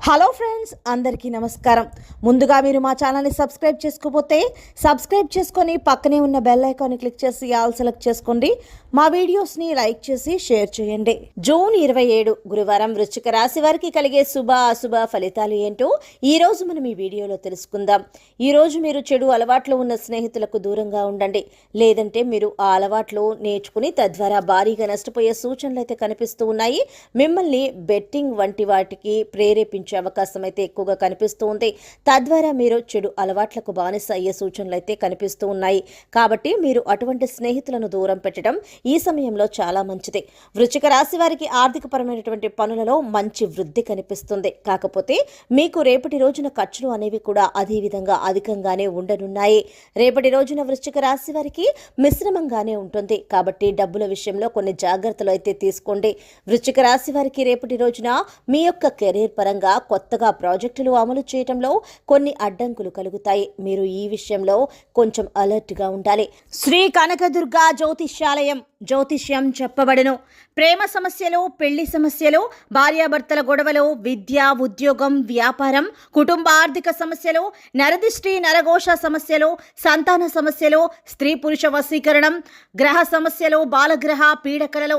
Hello friends, అందరికీ నమస్కారం. ముందుగా మీరు మా ఛానల్ని సబ్స్క్రైబ్ చేసుకోకపోతే సబ్స్క్రైబ్ చేసుకొని పక్కనే ఉన్న బెల్ ఐకాన్ని క్లిక్ చేసి ఆల్ సెలెక్ట్ చేసుకోండి. మా వీడియోస్ని లైక్ చేసి షేర్ చేయండి. జూన్ 27 గురువారం వృశ్చిక రాశి వారికి కలిగే శుభ అశుభ ఫలితాలు ఏంటో ఈరోజు మనం ఈ వీడియోలో తెలుసుకుందాం. ఈరోజు మీరు చెడు అలవాట్లు ఉన్న స్నేహితులకు దూరంగా ఉండండి. లేదంటే మీరు ఆ అలవాట్లు నేర్చుకుని తద్వారా భారీగా నష్టపోయే సూచనలు అయితే కనిపిస్తూ ఉన్నాయి. మిమ్మల్ని బెట్టింగ్ వంటి వాటికి ప్రేరేపించే అవకాశం అయితే ఎక్కువగా కనిపిస్తూ ఉంది. తద్వారా మీరు చెడు అలవాట్లకు బానిస అయ్యే సూచనలు అయితే కనిపిస్తూ ఉన్నాయి. కాబట్టి మీరు అటువంటి స్నేహితులను దూరం పెట్టడం ఈ సమయంలో చాలా మంచిది. వృశ్చిక రాశి వారికి ఆర్థికపరమైనటువంటి పనులలో మంచి వృద్ధి కనిపిస్తుంది. కాకపోతే మీకు రేపటి రోజున ఖర్చులు అనేవి కూడా అదే విధంగా అధికంగానే ఉండనున్నాయి. రేపటి రోజున వృశ్చిక రాశి వారికి మిశ్రమంగానే ఉంటుంది. కాబట్టి డబ్బుల విషయంలో కొన్ని జాగ్రత్తలు అయితే తీసుకోండి. వృశ్చిక రాశి వారికి రేపటి రోజున మీ యొక్క కెరీర్ పరంగా కొత్తగా ప్రాజెక్టులు అమలు చేయడంలో కొన్ని అడ్డంకులు కలుగుతాయి. మీరు ఈ విషయంలో కొంచెం అలర్ట్గా ఉండాలి. శ్రీ కనకదుర్గా జ్యోతిష్యాలయం జ్యోతిష్యం చెప్పబడును. ప్రేమ సమస్యలు, పెళ్లి సమస్యలు, భార్యాభర్తల గొడవలు, విద్య, ఉద్యోగం, వ్యాపారం, కుటుంబ ఆర్థిక సమస్యలు, నరదిష్టి, నరఘోష సమస్యలు, సంతాన సమస్యలు, స్త్రీ పురుష వశీకరణం, గ్రహ సమస్యలు, బాలగ్రహ పీడకలలో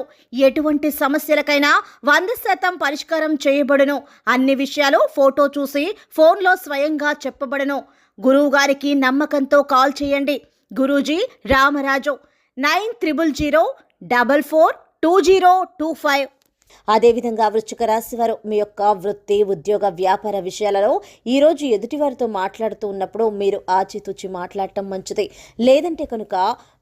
ఎటువంటి సమస్యలకైనా 100% పరిష్కారం చేయబడును. అన్ని విషయాలు ఫోటో చూసి ఫోన్లో స్వయంగా చెప్పబడును. గురువు గారికి నమ్మకంతో కాల్ చేయండి. గురూజీ రామరాజు 9000442025. అదేవిధంగా వృశ్చిక రాశి వారు మీ యొక్క వృత్తి, ఉద్యోగ, వ్యాపార విషయాలలో ఈరోజు ఎదుటివారితో మాట్లాడుతూ ఉన్నప్పుడు మీరు ఆచితూచి మాట్లాడటం మంచిది. లేదంటే కనుక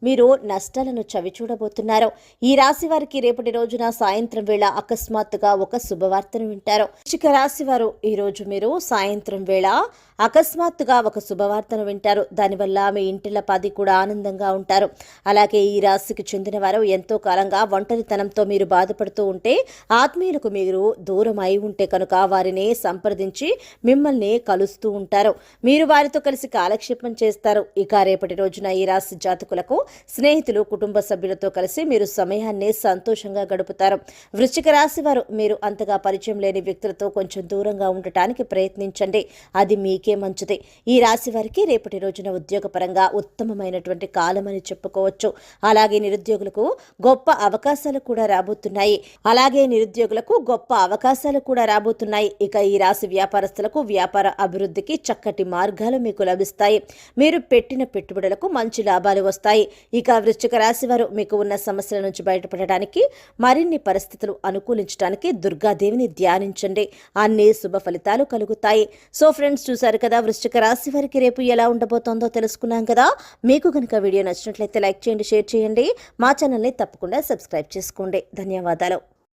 మీరు నష్టాలను చవిచూడబోతున్నారు. ఈ రాశి వారికి రేపటి రోజున సాయంత్రం వేళ అకస్మాత్తుగా ఒక శుభవార్తను వింటారు. వృశ్చిక రాశి వారు ఈరోజు మీరు సాయంత్రం వేళ అకస్మాత్తుగా ఒక శుభవార్తను వింటారు. దానివల్ల మీ ఇంటిల పది కూడా ఆనందంగా ఉంటారు. అలాగే ఈ రాశికి చెందిన వారు ఎంతో కాలంగా ఒంటరితనంతో మీరు బాధపడుతూ ఉంటే, ఆత్మీయులకు మీరు దూరం అయి ఉంటే కనుక వారిని సంప్రదించి మిమ్మల్ని కలుస్తూ ఉంటారు. మీరు వారితో కలిసి కాలక్షేపం చేస్తారు. ఇక రేపటి రోజున ఈ రాశి జాతకులకు స్నేహితులు, కుటుంబ సభ్యులతో కలిసి మీరు సమయాన్ని సంతోషంగా గడుపుతారు. వృశ్చిక రాశి వారు మీరు అంతగా పరిచయం లేని వ్యక్తులతో కొంచెం దూరంగా ఉండటానికి ప్రయత్నించండి. అది మీకే మంచిది. ఈ రాశి వారికి రేపటి రోజున ఉద్యోగపరంగా ఉత్తమమైనటువంటి కాలం అని చెప్పుకోవచ్చు. అలాగే నిరుద్యోగులకు గొప్ప అవకాశాలు కూడా రాబోతున్నాయి. ఇక ఈ రాశి వ్యాపారస్తులకు వ్యాపార అభివృద్ధికి చక్కటి మార్గాలు మీకు లభిస్తాయి. మీరు పెట్టిన పెట్టుబడులకు మంచి లాభాలు వస్తాయి. ఇక వృశ్చిక రాశి వారు మీకు ఉన్న సమస్యల నుంచి బయటపడడానికి, మరిన్ని పరిస్థితులు అనుకూలించడానికి దుర్గాదేవిని ధ్యానించండి. అన్ని శుభ ఫలితాలు కలుగుతాయి. సో ఫ్రెండ్స్, చూసారు కదా వృశ్చిక రాశి వారికి రేపు ఎలా ఉండబోతోందో తెలుసుకున్నాం కదా. మీకు కనుక వీడియో నచ్చినట్లయితే లైక్ చేయండి, షేర్ చేయండి. మా ఛానల్ని తప్పకుండా సబ్స్క్రైబ్ చేసుకోండి. ధన్యవాదాలు.